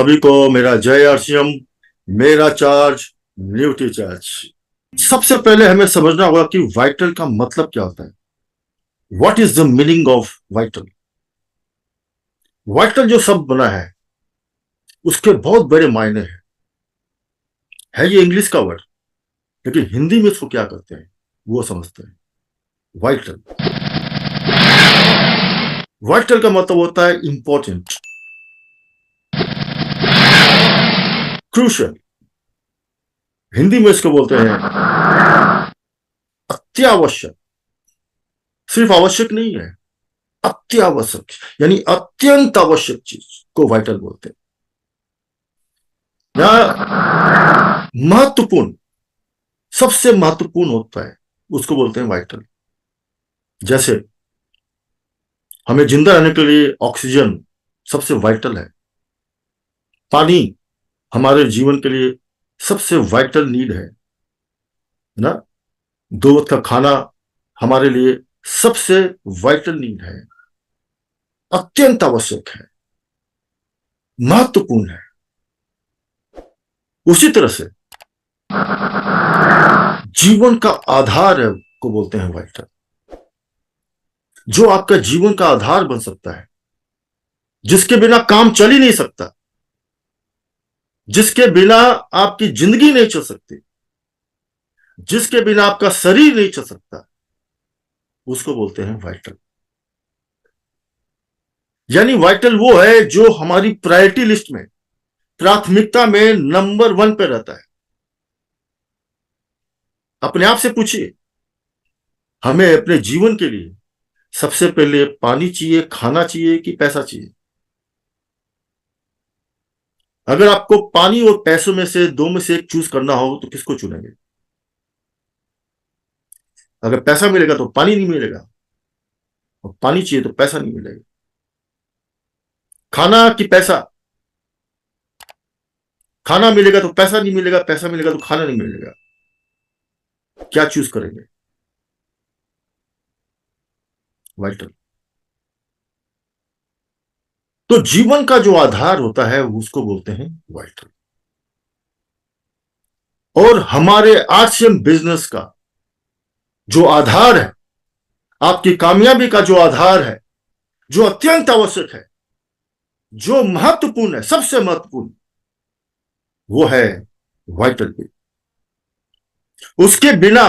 सभी को मेरा जय आरसीएम, मेरा चार्ज, न्यूट्री चार्ज। सबसे पहले हमें समझना होगा कि वाइटल का मतलब क्या होता है। What is the meaning of vital. Vital जो शब्द बना है उसके बहुत बड़े मायने हैं। है ये इंग्लिश का वर्ड, लेकिन हिंदी में इसको क्या करते हैं वो समझते हैं। वाइटल, वाइटल का मतलब होता है इंपॉर्टेंट, क्रूशियल। हिंदी में इसको बोलते हैं अत्यावश्यक। सिर्फ आवश्यक नहीं है, अत्यावश्यक, यानी अत्यंत आवश्यक चीज को वाइटल बोलते हैं। या महत्वपूर्ण, सबसे महत्वपूर्ण होता है उसको बोलते हैं वाइटल। जैसे हमें जिंदा रहने के लिए ऑक्सीजन सबसे वाइटल है। पानी हमारे जीवन के लिए सबसे वाइटल नीड है ना। दो वक्त का खाना हमारे लिए सबसे वाइटल नीड है, अत्यंत आवश्यक है, महत्वपूर्ण है। उसी तरह से जीवन का आधार है को बोलते हैं वाइटल। जो आपका जीवन का आधार बन सकता है, जिसके बिना काम चल ही नहीं सकता, जिसके बिना आपकी जिंदगी नहीं चल सकती, जिसके बिना आपका शरीर नहीं चल सकता, उसको बोलते हैं वाइटल। यानी वाइटल वो है जो हमारी प्रायोरिटी लिस्ट में, प्राथमिकता में नंबर 1 पे रहता है। अपने आप से पूछिए, हमें अपने जीवन के लिए सबसे पहले पानी चाहिए, खाना चाहिए कि पैसा चाहिए? अगर आपको पानी और पैसों में से दो में से एक चूज करना हो तो किसको चुनेंगे? अगर पैसा मिलेगा तो पानी नहीं मिलेगा, और पानी चाहिए तो पैसा नहीं मिलेगा। खाना कि पैसा? खाना मिलेगा तो पैसा नहीं मिलेगा, पैसा मिलेगा तो खाना नहीं मिलेगा। क्या चूज करेंगे? वाइटल। तो जीवन का जो आधार होता है उसको बोलते हैं वाइटल। और हमारे आरसीएम बिजनेस का जो आधार है, आपकी कामयाबी का जो आधार है, जो अत्यंत आवश्यक है, जो महत्वपूर्ण है, सबसे महत्वपूर्ण, वो है वाइटल बिल। उसके बिना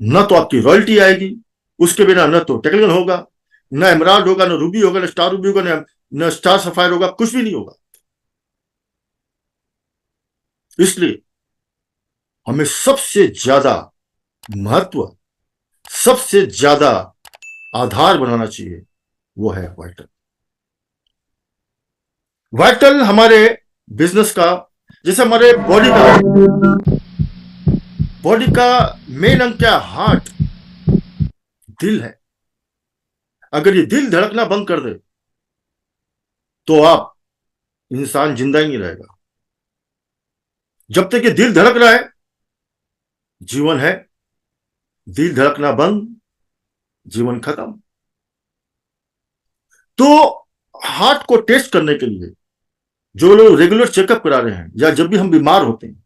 न तो आपकी रॉयल्टी आएगी, उसके बिना न तो टेक्निकल होगा, न एमराल्ड होगा, न रूबी होगा, न स्टार रूबी होगा, न स्टार सफायर होगा, कुछ भी नहीं होगा। इसलिए हमें सबसे ज्यादा महत्व, सबसे ज्यादा आधार बनाना चाहिए, वो है वाइटल। वाइटल हमारे बिजनेस का, जैसे हमारे बॉडी का मेन अंग क्या? हार्ट, दिल है। अगर ये दिल धड़कना बंद कर दे तो आप इंसान जिंदा ही नहीं रहेगा। जब तक ये दिल धड़क रहा है जीवन है, दिल धड़कना बंद, जीवन खत्म। तो हार्ट को टेस्ट करने के लिए जो लोग रेगुलर चेकअप करा रहे हैं, या जब भी हम बीमार होते हैं,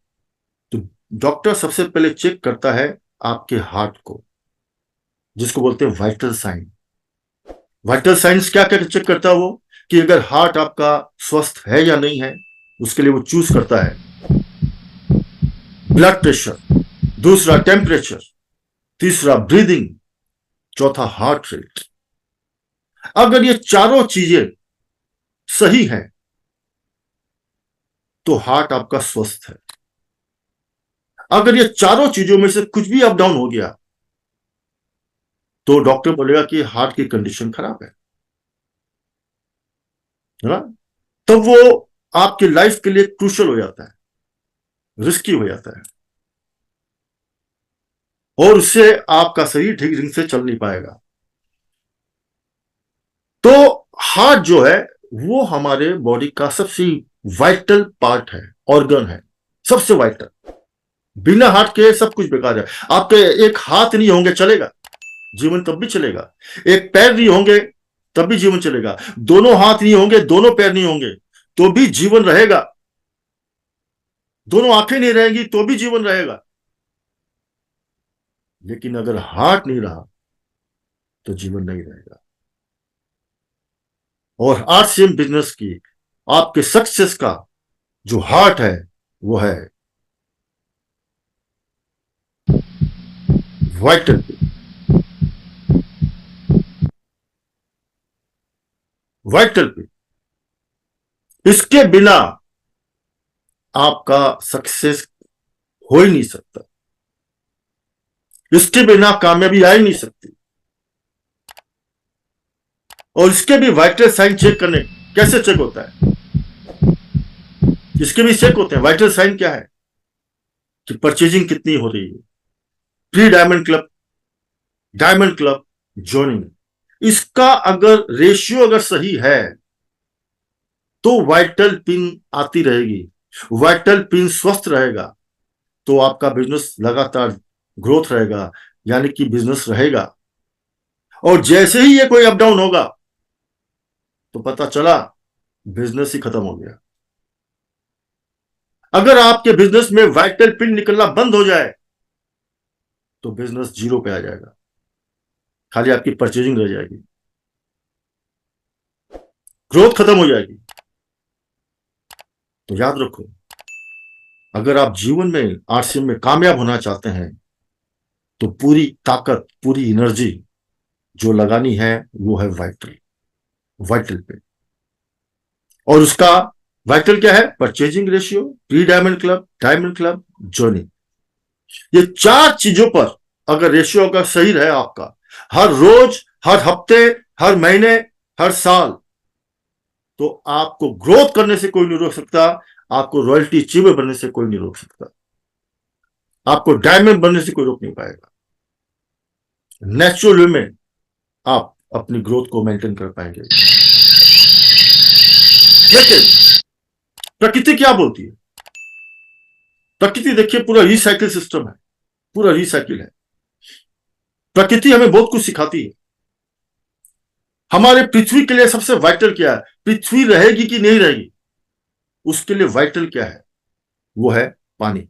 तो डॉक्टर सबसे पहले चेक करता है आपके हार्ट को, जिसको बोलते हैं वाइटल साइन। वाइटल साइंस क्या क्या चेक करता है वो, कि अगर हार्ट आपका स्वस्थ है या नहीं है, उसके लिए वो चूज करता है ब्लड प्रेशर, दूसरा टेम्परेचर, तीसरा ब्रीदिंग, चौथा हार्ट रेट। अगर ये चारों चीजें सही हैं तो हार्ट आपका स्वस्थ है। अगर ये चारों चीजों में से कुछ भी अप डाउन हो गया तो डॉक्टर बोलेगा कि हार्ट की कंडीशन खराब है ना। तब वो आपकी लाइफ के लिए क्रूशियल हो जाता है, रिस्की हो जाता है, और उससे आपका शरीर ठीक ढंग से चल नहीं पाएगा। तो हार्ट जो है वो हमारे बॉडी का सबसे वाइटल पार्ट है, ऑर्गन है, सबसे वाइटल। बिना हार्ट के सब कुछ बेकार है। आपके एक हाथ नहीं होंगे चलेगा, जीवन तब भी चलेगा। एक पैर नहीं होंगे तब भी जीवन चलेगा। दोनों हाथ नहीं होंगे, दोनों पैर नहीं होंगे तो भी जीवन रहेगा, दोनों आंखें नहीं रहेंगी तो भी जीवन रहेगा। लेकिन अगर हार्ट नहीं रहा तो जीवन नहीं रहेगा। और आरसीएम बिजनेस की आपके सक्सेस का जो हार्ट है वो है वाइटल पे। वाइटल पे, इसके बिना आपका सक्सेस हो ही नहीं सकता, इसके बिना कामयाबी आ ही नहीं सकती। और इसके भी वाइटल साइन चेक करने, कैसे चेक होता है? इसके भी चेक होते हैं। वाइटल साइन क्या है कि परचेजिंग कितनी हो रही है, प्री डायमंड क्लब ज्वाइनिंग, इसका अगर रेशियो अगर सही है तो वाइटल पिन आती रहेगी, वाइटल पिन स्वस्थ रहेगा तो आपका बिजनेस लगातार ग्रोथ रहेगा, यानी कि बिजनेस रहेगा। और जैसे ही ये कोई अप डाउन होगा तो पता चला बिजनेस ही खत्म हो गया। अगर आपके बिजनेस में वाइटल पिन निकलना बंद हो जाए तो बिजनेस जीरो पे आ जाएगा, खाली आपकी परचेजिंग रह जाएगी, ग्रोथ खत्म हो जाएगी। तो याद रखो, अगर आप जीवन में आरसीएम में कामयाब होना चाहते हैं तो पूरी ताकत, पूरी एनर्जी जो लगानी है वो है वाइटल पे। और उसका वाइटल क्या है? Purchasing ratio, pre diamond club joining. ये चार चीजों पर अगर रेशियो अगर सही रहे आपका, हर रोज, हर हफ्ते, हर महीने, हर साल, तो आपको ग्रोथ करने से कोई नहीं रोक सकता, आपको रॉयल्टी अचीवर बनने से कोई नहीं रोक सकता, आपको डायमंड बनने से कोई रोक नहीं पाएगा। नेचुरल वे में आप अपनी ग्रोथ को मेंटेन कर पाएंगे। लेकिन प्रकृति क्या बोलती है? प्रकृति देखिए पूरा रिसाइकिल सिस्टम है, पूरा रिसाइकिल है। प्रकृति हमें बहुत कुछ सिखाती है। हमारे पृथ्वी के लिए सबसे वाइटल क्या है? पृथ्वी रहेगी कि नहीं रहेगी, उसके लिए वाइटल क्या है? वो है पानी।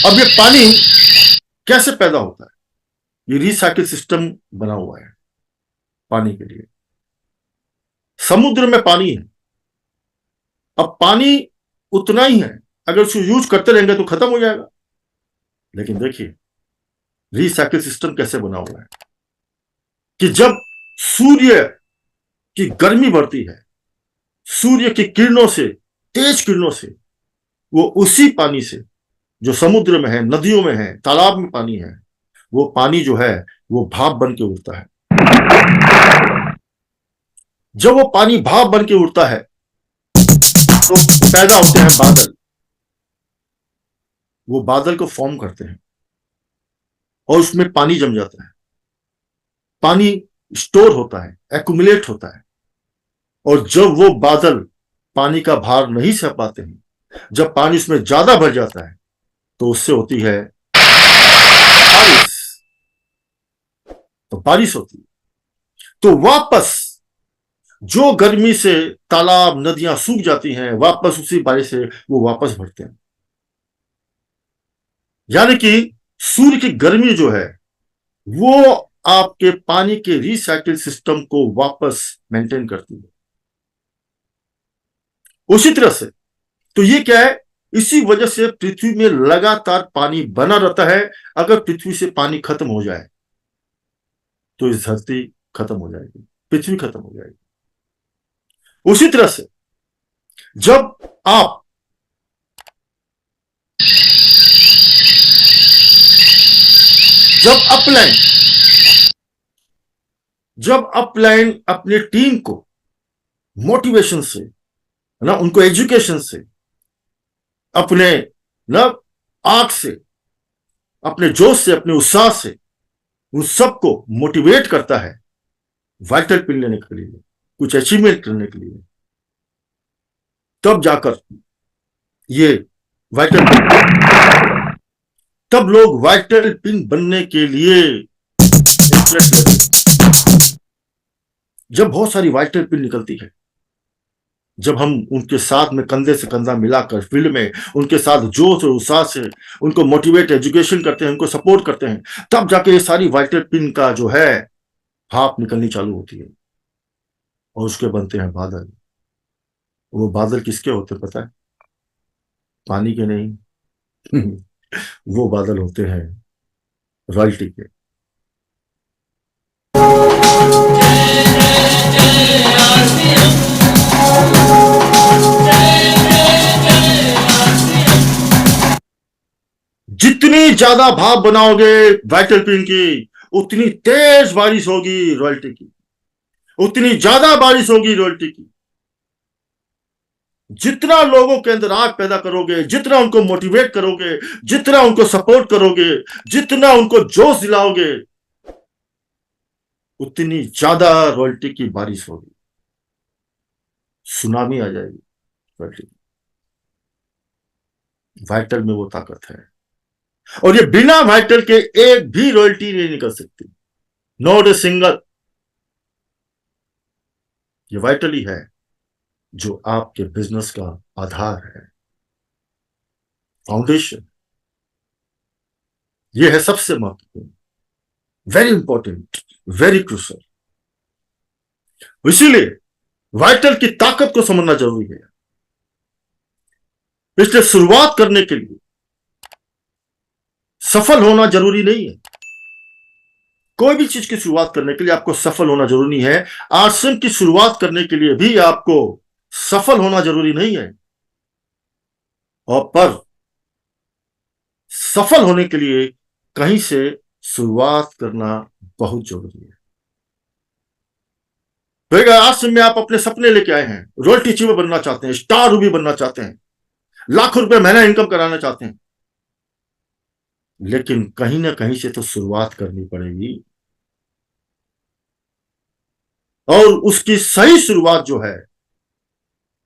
अब ये पानी कैसे पैदा होता है? ये रिसाइकिल सिस्टम बना हुआ है पानी के लिए। समुद्र में पानी है, अब पानी उतना ही है, अगर उसको यूज करते रहेंगे तो खत्म हो जाएगा। लेकिन देखिए रिसाइकिल सिस्टम कैसे बना हुआ है कि जब सूर्य की गर्मी बढ़ती है, सूर्य की किरणों से, तेज किरणों से, वो उसी पानी से जो समुद्र में है, नदियों में है, तालाब में पानी है, वो पानी जो है वो भाप बन के उड़ता है। जब वो पानी भाप बन के उड़ता है तो पैदा होते हैं बादल, वो बादल को फॉर्म करते हैं और उसमें पानी जम जाता है, पानी स्टोर होता है, एक्यूमुलेट होता है। और जब वो बादल पानी का भार नहीं सह पाते हैं, जब पानी उसमें ज्यादा भर जाता है, तो उससे होती है बारिश। तो बारिश होती है तो वापस जो गर्मी से तालाब नदियां सूख जाती हैं, वापस उसी बारिश से वो वापस भरते हैं। यानी कि सूर्य की गर्मी जो है वो आपके पानी के रिसाइकिल सिस्टम को वापस मेंटेन करती है। उसी तरह से तो ये क्या है? इसी वजह से पृथ्वी में लगातार पानी बना रहता है। अगर पृथ्वी से पानी खत्म हो जाए तो इस धरती खत्म हो जाएगी, पृथ्वी खत्म हो जाएगी। उसी तरह से जब आप जब अपलाइन जब अपलाइन अपने टीम को मोटिवेशन से ना, उनको एजुकेशन से, अपने ना आग से, अपने जोश से, अपने उत्साह से उन सबको मोटिवेट करता है वाइटल पिन लेने के लिए, कुछ अचीवमेंट करने के लिए, तब जाकर ये वाइटल पिन, तब लोग वाइटल पिन बनने के लिए इंटरेस्ट लेते हैं। जब बहुत सारी वाइटल पिन निकलती है, जब हम उनके साथ में कंधे से कंधा मिलाकर फील्ड में उनके साथ जोश और उत्साह से उनको मोटिवेट एजुकेशन करते हैं, उनको सपोर्ट करते हैं, तब जाके ये सारी वाइटल पिन का जो है भाप निकलनी चालू होती है और उसके बनते हैं बादल। वो बादल किसके होते हैं पता है? पानी के नहीं। वो बादल होते हैं रॉयल्टी के। जितनी ज्यादा भाप बनाओगे वाइटल पिन की, उतनी तेज बारिश होगी रॉयल्टी की, उतनी ज्यादा बारिश होगी रॉयल्टी की। जितना लोगों के अंदर आग पैदा करोगे, जितना उनको मोटिवेट करोगे, जितना उनको सपोर्ट करोगे, जितना उनको जोश दिलाओगे, उतनी ज्यादा रॉयल्टी की बारिश होगी, सुनामी आ जाएगी रॉयल्टी की। वाइटल में वो ताकत है, और ये बिना वाइटल के एक भी रॉयल्टी नहीं निकल सकती, नॉट ए सिंगल। ये वाइटल ही है जो आपके बिजनेस का आधार है, फाउंडेशन। ये है सबसे महत्वपूर्ण, वेरी इंपॉर्टेंट, वेरी क्रूशल। इसीलिए वाइटल की ताकत को समझना जरूरी है। इसलिए शुरुआत करने के लिए सफल होना जरूरी नहीं है। कोई भी चीज की शुरुआत करने के लिए आपको सफल होना जरूरी है। आश्रम की शुरुआत करने के लिए भी आपको सफल होना जरूरी नहीं है, और पर सफल होने के लिए कहीं से शुरुआत करना बहुत जरूरी है। तो एक आश्रम में आप अपने सपने लेके आए हैं, रॉयल्टी अचीवर बनना चाहते हैं, स्टार रूबी बनना चाहते हैं, लाखों रुपए महीना इनकम कराना चाहते हैं, लेकिन कहीं ना कहीं से तो शुरुआत करनी पड़ेगी। और उसकी सही शुरुआत जो है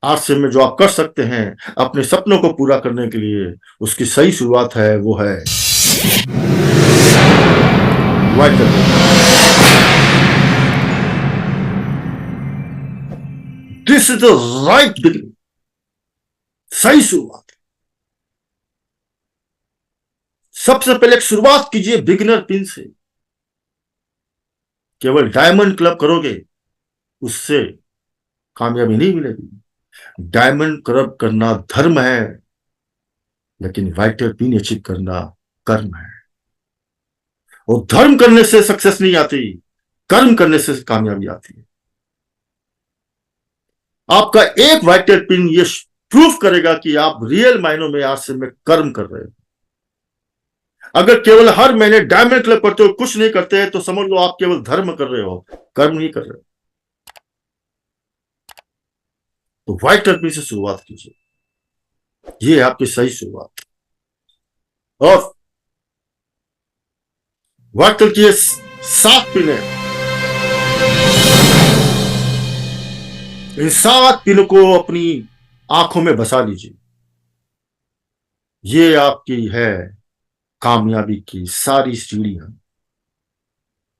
आश्रम में, जो आप कर सकते हैं अपने सपनों को पूरा करने के लिए, उसकी सही शुरुआत है, वो है vital. This is the right beginning, सही शुरुआत। सबसे पहले एक शुरुआत कीजिए बिगिनर पिन से। केवल डायमंड क्लब करोगे उससे कामयाबी नहीं मिलेगी। डायमंड क्लब करना धर्म है, लेकिन वाइटल पिन अचीव करना कर्म है। और धर्म करने से सक्सेस नहीं आती, कर्म करने से कामयाबी आती है। आपका एक वाइटल पिन ये प्रूफ करेगा कि आप रियल मायनों में आश्रम में कर्म कर रहे हो। अगर केवल हर महीने डायमंड क्लब करते हो, कुछ नहीं करते, तो समझ लो आप केवल धर्म कर रहे हो, कर्म नहीं कर रहे हो। तो वाइटल पिन से शुरुआत कीजिए, ये है आपकी सही शुरुआत। और वाइटल की 7 पिन है, इन 7 पिनों को अपनी आंखों में बसा लीजिए। ये आपकी है कामयाबी की सारी सीढ़ियां,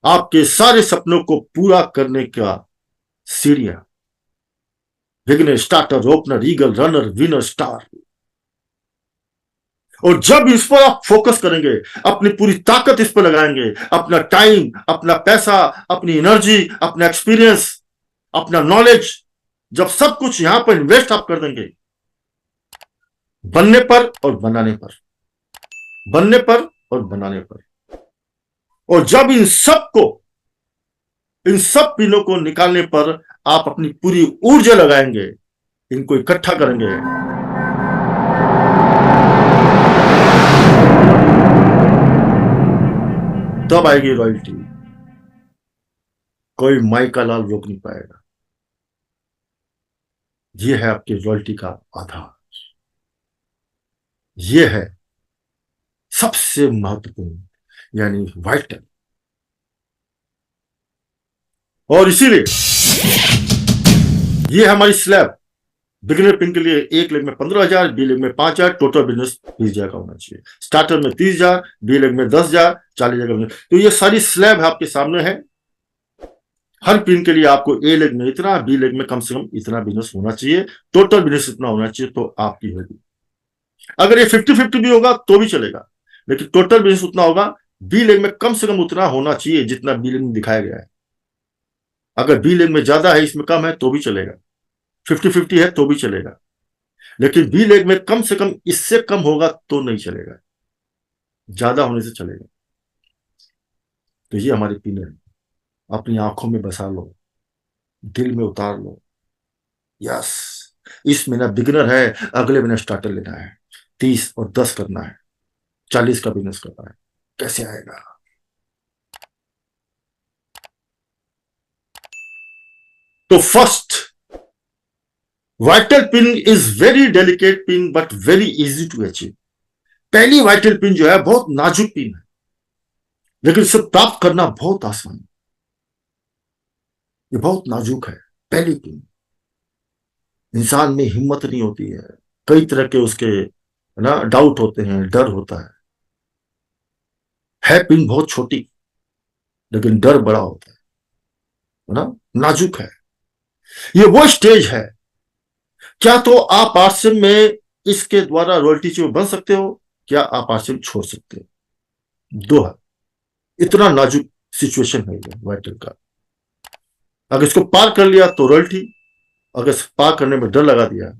आपके सारे सपनों को पूरा करने का सीढ़ियां। Beginner, starter, opener, eagle, runner, winner, star. और जब इस पर आप फोकस करेंगे, अपनी पूरी ताकत इस पर लगाएंगे, अपना टाइम, अपना पैसा, अपनी एनर्जी, अपना एक्सपीरियंस, अपना नॉलेज, जब सब कुछ यहां पर इन्वेस्ट आप कर देंगे, बनने पर और बनाने पर, बनने पर और बनाने पर, और जब इन सब पिनों को निकालने पर आप अपनी पूरी ऊर्जा लगाएंगे, इनको इकट्ठा करेंगे, तब आएगी रॉयल्टी। कोई माई का लाल रोक नहीं पाएगा। यह है आपकी रॉयल्टी का आधार, यह है सबसे महत्वपूर्ण, यानी वाइटल। और इसीलिए यह हमारी स्लैब बिगिनर पिन के लिए 1 लेग में 15,000, बी लेग में 5,000, टोटल बिजनेस 20,000 का होना चाहिए। स्टार्टर में 30,000, बी लेग में 10,000, 40,000 का बिजनेस। तो ये सारी स्लैब आपके सामने है। हर पिन के लिए आपको ए लेग में इतना, बी लेग में कम से कम इतना बिजनेस होना चाहिए, टोटल बिजनेस इतना होना चाहिए तो आपकी होगी। अगर ये 50-50 भी होगा तो भी चलेगा, लेकिन टोटल बिजनेस उतना होगा, बी लेग में कम से कम उतना होना चाहिए जितना बी लेग में दिखाया गया है। अगर बी लेग में ज्यादा है, इसमें कम है तो भी चलेगा, 50-50 है तो भी चलेगा, लेकिन बी लेग में कम से कम इससे कम होगा तो नहीं चलेगा, ज्यादा होने से चलेगा। तो ये हमारी पिन है, अपनी आंखों में बसा लो, दिल में उतार लो। यस, इस महीना बिगिनर है, अगले महीने स्टार्टर लेना है, 30 और 10 करना है, 40 का बिजनेस करना है, कैसे आएगा? तो first, vital pin is very delicate pin but very easy to achieve. पहली वाइटल पिन जो है बहुत नाजुक पिन है, लेकिन इसे प्राप्त करना बहुत आसान है। ये बहुत नाजुक है, पहली पिन। इंसान में हिम्मत नहीं होती है, कई तरह के उसके ना डाउट होते हैं, डर होता है पिन बहुत छोटी, लेकिन डर बड़ा होता है ना, नाजुक है। ये वो स्टेज है, क्या तो आप आरसीएम में इसके द्वारा रॉयल्टी चीफ बन सकते हो, क्या आप आरसीएम छोड़ सकते हो, दो है। इतना नाजुक सिचुएशन है ये वाइटल का। अगर इसको पार कर लिया तो रॉयल्टी, अगर पार करने में डर लगा दिया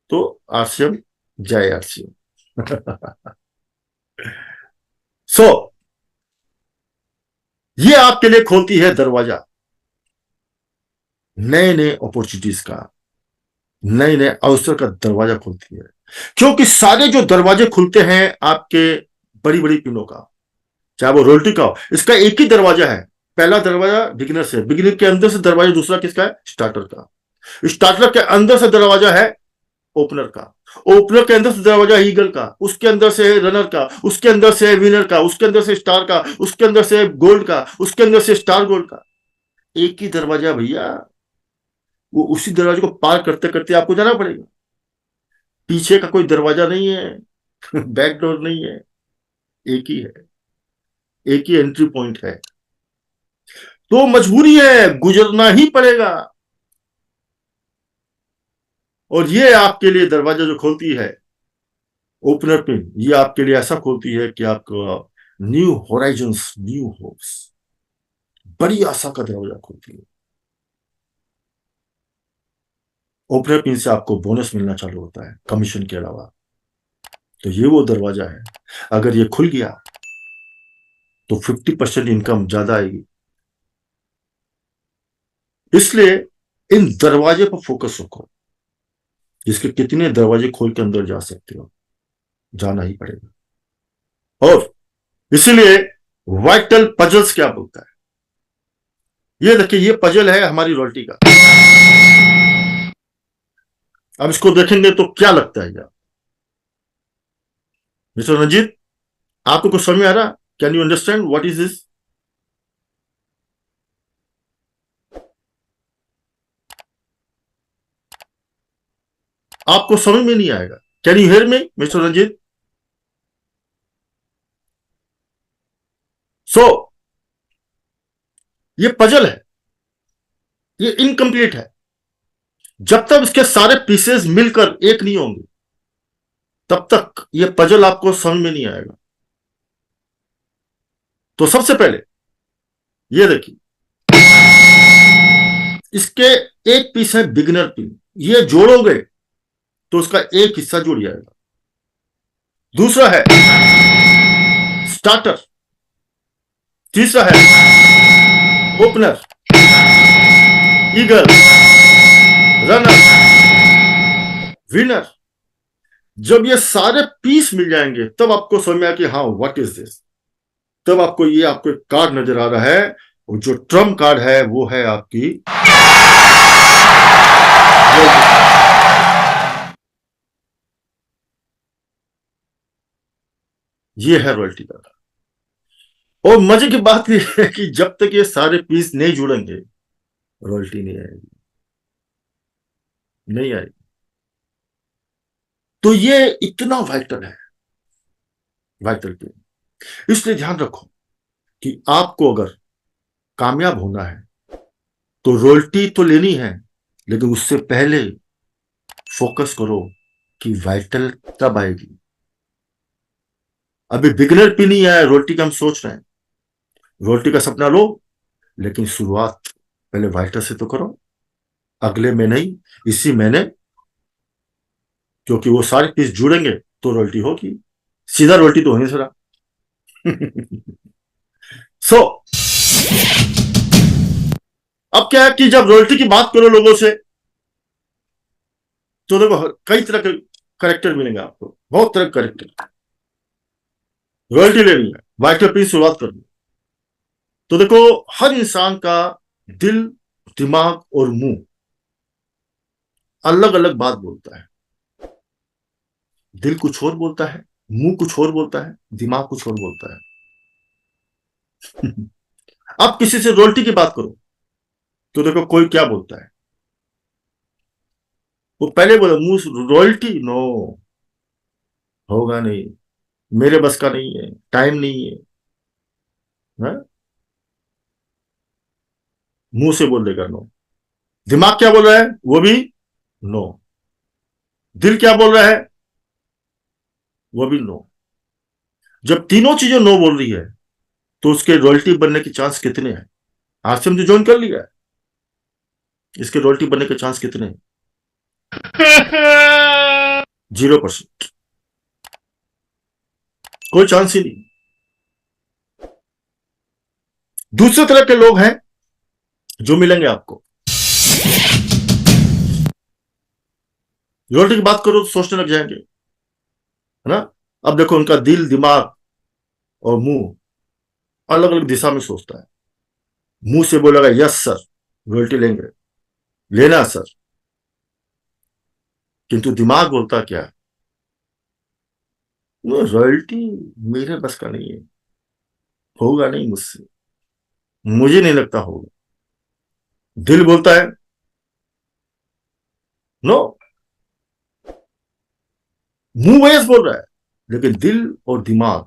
तो आरसीएम, जय आरसीएम। सो ये आपके लिए खोलती है दरवाजा नए नए अपॉर्चुनिटीज का, नए नए अवसर का दरवाजा खोलती है, क्योंकि सारे जो दरवाजे खुलते हैं आपके बड़ी बड़ी पिनों का, चाहे वो रोल्टी का हो, इसका एक ही दरवाजा है। पहला दरवाजा बिगिनर से, बिगिनर के अंदर से दरवाजा दूसरा किसका है? स्टार्टर का। स्टार्टर के अंदर से दरवाजा है ओपनर का, ओपनर के अंदर से दरवाजा ईगल का, उसके अंदर से रनर का, उसके अंदर से विनर का, उसके अंदर से स्टार का, उसके अंदर से गोल्ड का, उसके अंदर से स्टार गोल्ड का। एक ही दरवाजा भैया, वो उसी दरवाजे को पार करते करते आपको जाना पड़ेगा। पीछे का कोई दरवाजा नहीं है, बैक डोर नहीं है, एक ही है, एक ही एंट्री पॉइंट है। तो मजबूरी है, गुजरना ही पड़ेगा। और ये आपके लिए दरवाजा जो खोलती है ओपनर पिन, ये आपके लिए ऐसा खोलती है कि आपको न्यू होराइजन्स, न्यू होप्स, बड़ी आशा का दरवाजा खोलती है। ओपनर पिन से आपको बोनस मिलना चालू होता है कमीशन के अलावा। तो ये वो दरवाजा है, अगर ये खुल गया तो 50% इनकम ज्यादा आएगी। इसलिए इन दरवाजे पर फोकस रखो, जिसके कितने दरवाजे खोल के अंदर जा सकते हो, जाना ही पड़ेगा। और इसीलिए वाइटल पजल्स क्या बोलता है, ये देखिए, ये पजल है हमारी रॉयल्टी का। अब इसको देखेंगे तो क्या लगता है यार मिस्टर रंजीत, आपको कुछ समझ में आ रहा? Can you understand what is this? आपको समझ में नहीं आएगा? Can you hear me mister Ranjit? So ये पजल है, ये इनकम्प्लीट है। जब तक इसके सारे पीसेस मिलकर एक नहीं होंगे, तब तक ये पजल आपको समझ में नहीं आएगा। तो सबसे पहले ये देखिए, इसके एक पीस है बिगिनर पिन, ये जोड़ोगे तो उसका एक हिस्सा जुड़ जाएगा। दूसरा है स्टार्टर, तीसरा है ओपनर, ईगल, रनर, विनर। जब ये सारे पीस मिल जाएंगे तब आपको समझ में आया कि हाँ व्हाट इज दिस। तब आपको ये आपको एक कार्ड नजर आ रहा है, और जो ट्रम्प कार्ड है वो है आपकी, ये है रॉयल्टी का। और मजे की बात यह है कि जब तक ये सारे पीस नहीं जुड़ेंगे, रॉयल्टी नहीं आएगी, नहीं आएगी। तो ये इतना वाइटल है, वाइटल पे। इसलिए ध्यान रखो कि आपको अगर कामयाब होना है तो रॉयल्टी तो लेनी है, लेकिन उससे पहले फोकस करो कि वाइटल कब आएगी। अभी बिगनर भी नहीं आया, रॉयल्टी का हम सोच रहे हैं। रॉयल्टी का सपना लो, लेकिन शुरुआत पहले वाइटल से तो करो। अगले महीने ही, इसी महीने, क्योंकि वो सारे पीस जुड़ेंगे तो रॉयल्टी होगी। सीधा रॉयल्टी तो होने सरा। सो अब क्या है कि जब रॉयल्टी की बात करो लोगों से, तो देखो कई तरह के करेक्टर मिलेंगे आपको, बहुत तरह के करेक्टर। रॉयल्टी लेनी है, वाइटल पीस शुरुआत करनी। तो देखो, हर इंसान का दिल, दिमाग और मुंह अलग अलग बात बोलता है। दिल कुछ और बोलता है, मुंह कुछ और बोलता है, दिमाग कुछ और बोलता है। अब किसी से रॉयल्टी की बात करो तो देखो कोई क्या बोलता है। वो पहले बोला मुंह रॉयल्टी, नो, होगा नहीं, मेरे बस का नहीं है, टाइम नहीं है, है? मुंह से बोल देगा नो। दिमाग क्या बोल रहा है, वो भी नो। दिल क्या बोल रहा है, वो भी नो। जब तीनों चीजें नो बोल रही है, तो उसके रॉयल्टी बनने के चांस कितने हैं? आज से हम जो ज्वाइन कर लिया है, इसके रॉयल्टी बनने के चांस कितने हैं? 0%। कोई चांस ही नहीं। दूसरे तरह के लोग हैं जो मिलेंगे आपको। रॉयल्टी की बात करो तो सोचने लग जाएंगे, है ना। अब देखो, उनका दिल, दिमाग और मुंह अलग अलग दिशा में सोचता है। मुंह से बोलेगा यस सर, रॉयल्टी लेंगे, लेना सर। किंतु दिमाग बोलता क्या, वो रॉयल्टी मेरे बस का नहीं है, होगा नहीं मुझसे, मुझे नहीं लगता होगा। दिल बोलता है नो। मुंह यस बोल रहा है, लेकिन दिल और दिमाग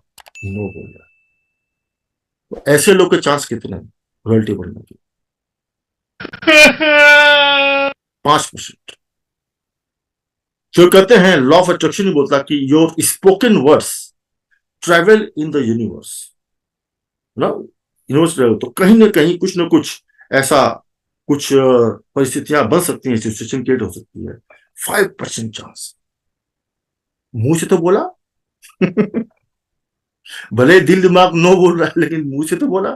नो बोल रहा है। तो ऐसे लोग के चांस कितने हैं रॉयल्टी बनने के? 5%। जो कहते हैं लॉ ऑफ अट्रैक्शन ही बोलता कि your spoken words travel in the universe, ना। यूनिवर्स रहे हो तो कहीं ना कहीं कुछ ना कुछ ऐसा, कुछ परिस्थितियां बन सकती हैं, सिचुएशन क्रिएट हो सकती है। 5% चांस। मुंह से तो बोला। भले दिल दिमाग नो बोल रहा है, लेकिन मुंह से तो बोला।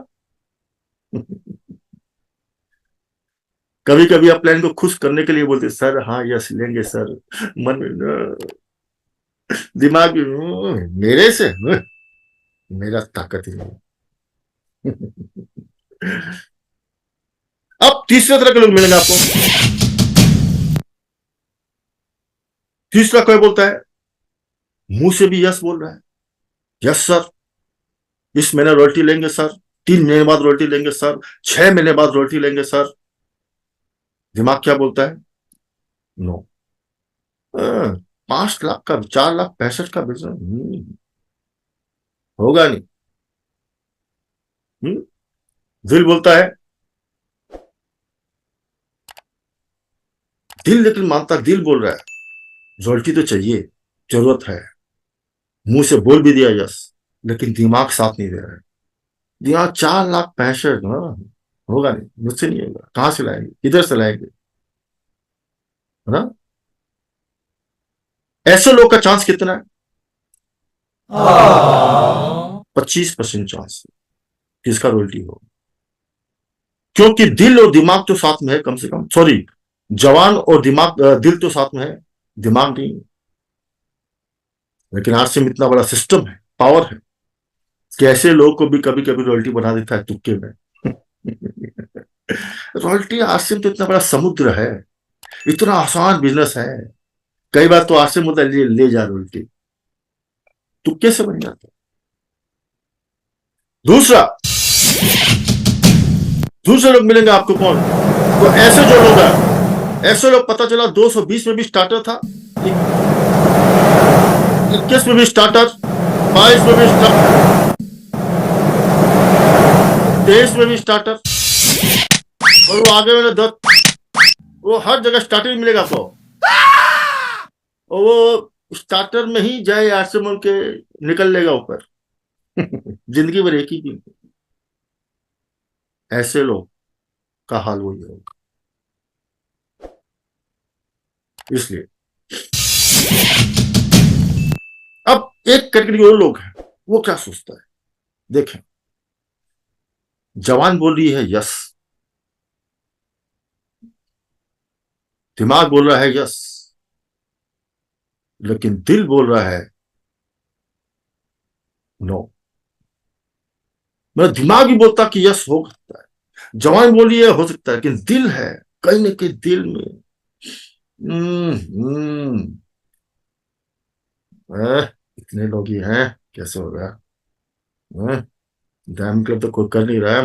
कभी कभी आप प्लान को खुश करने के लिए बोलते सर हाँ यस लेंगे सर, मन में दिमाग में, मेरे से मेरा ताकत ही नहीं। अब तीसरे तरह के लोग मिलेंगे आपको। तीसरा कोई बोलता है, मुंह से भी यस बोल रहा है, यस सर, इस महीने रॉयल्टी लेंगे सर, 3 महीने बाद रॉयल्टी लेंगे सर, 6 महीने बाद रॉयल्टी लेंगे सर। दिमाग क्या बोलता है, नो। 5 लाख का, 4,65,000 का बिजनेस होगा नहीं। हम्म? दिल बोलता है, दिल लेकिन मानता, दिल बोल रहा है रॉयल्टी तो चाहिए, जरूरत है। मुंह से बोल भी दिया यस, लेकिन दिमाग साथ नहीं दे रहा है। दिमाग 4,65,000, हाँ, होगा नहीं, मुझसे नहीं होगा, कहां से लाएंगे, किधर से लाएंगे, है ना। ऐसे लोग का चांस कितना है? 25% चांस किसका रॉयल्टी हो। क्योंकि दिल और दिमाग तो साथ में है, कम से कम, सॉरी, जवान और दिमाग, दिल तो साथ में है, दिमाग नहीं। लेकिन आज से इतना बड़ा सिस्टम है, पावर है, कि ऐसे लोग को भी कभी कभी रॉयल्टी बना देता है तुक्के में। रॉयल्टी आसिम तो इतना बड़ा समुद्र है, इतना आसान बिजनेस है। कई बार तो आसिम होता है, ले जा रॉयल्टी, तुक्के से बन जाता है। दूसरा, दूसरे लोग मिलेंगे आपको कौन, तो ऐसे जो लोग हैं, ऐसे लोग पता चला 220 में भी स्टार्टर था, 21 में भी स्टार्टर, 22 में भी स्टार्टर, 23 में भी स्टार्टर, और वो आगे वाला दर्द वो हर जगह स्टार्टर में मिलेगा आपको, और वो स्टार्टर में ही जाए आश्रम के निकल लेगा ऊपर। जिंदगी भर एक ही दिन। ऐसे लोग का हाल वही होगा। इसलिए अब एक कैटेगरी और लोग हैं, वो क्या सोचता है, देखें। जवान बोल रही है यस, दिमाग बोल रहा है यस, लेकिन दिल बोल रहा है नो। मेरा दिमाग भी बोलता कि यस हो सकता है, जवान बोली है हो सकता है, लेकिन दिल है कहीं ना कहीं दिल में हम्म इतने लोग ही हैं, कैसे हो गया। डैम क्लब तो कोई कर नहीं रहा है।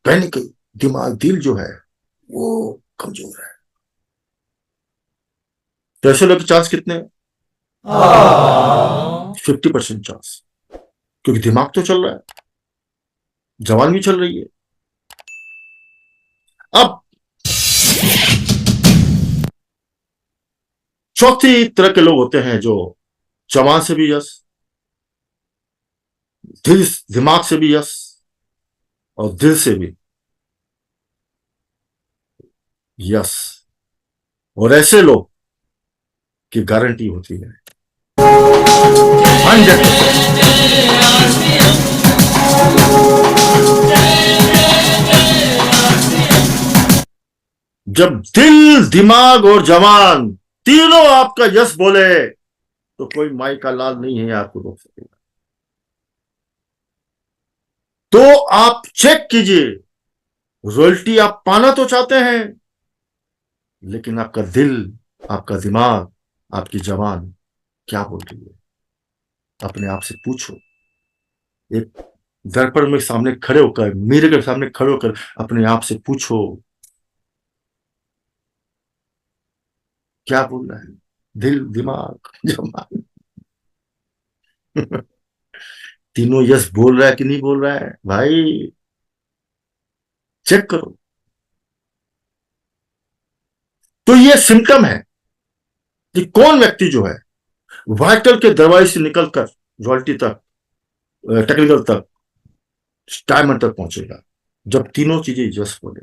कहीं ना कहीं दिमाग दिल जो है वो कमजोर है। तो ऐसे लोग के चांस कितने हैं? 50% चांस, क्योंकि दिमाग तो चल रहा है, जवान भी चल रही है। अब चौथी तरह के लोग होते हैं जो जवान से भी यस, दिमाग से भी यस, और दिल से भी यस। और ऐसे लोग की गारंटी होती है 100%। जब दिल दिमाग और जवान तीनों आपका यस बोले तो कोई माई का लाल नहीं है आपको रोक सकेगा। तो आप चेक कीजिए, रॉयल्टी आप पाना तो चाहते हैं, लेकिन आपका दिल, आपका दिमाग, आपकी जवान क्या बोल रही है, अपने आप से पूछो। एक दर्पण में सामने खड़े होकर, मिरर के सामने खड़े होकर अपने आप से पूछो क्या बोल रहा है दिल दिमाग जवान। तीनों यस बोल रहा है कि नहीं बोल रहा है भाई, चेक करो। तो ये सिम्टम है कि कौन व्यक्ति जो है वाइटल के दरवाजे से निकलकर रॉयल्टी तक, टेक्निकल तक, डायमंड तक पहुंचेगा, जब तीनों चीजें यस बोले।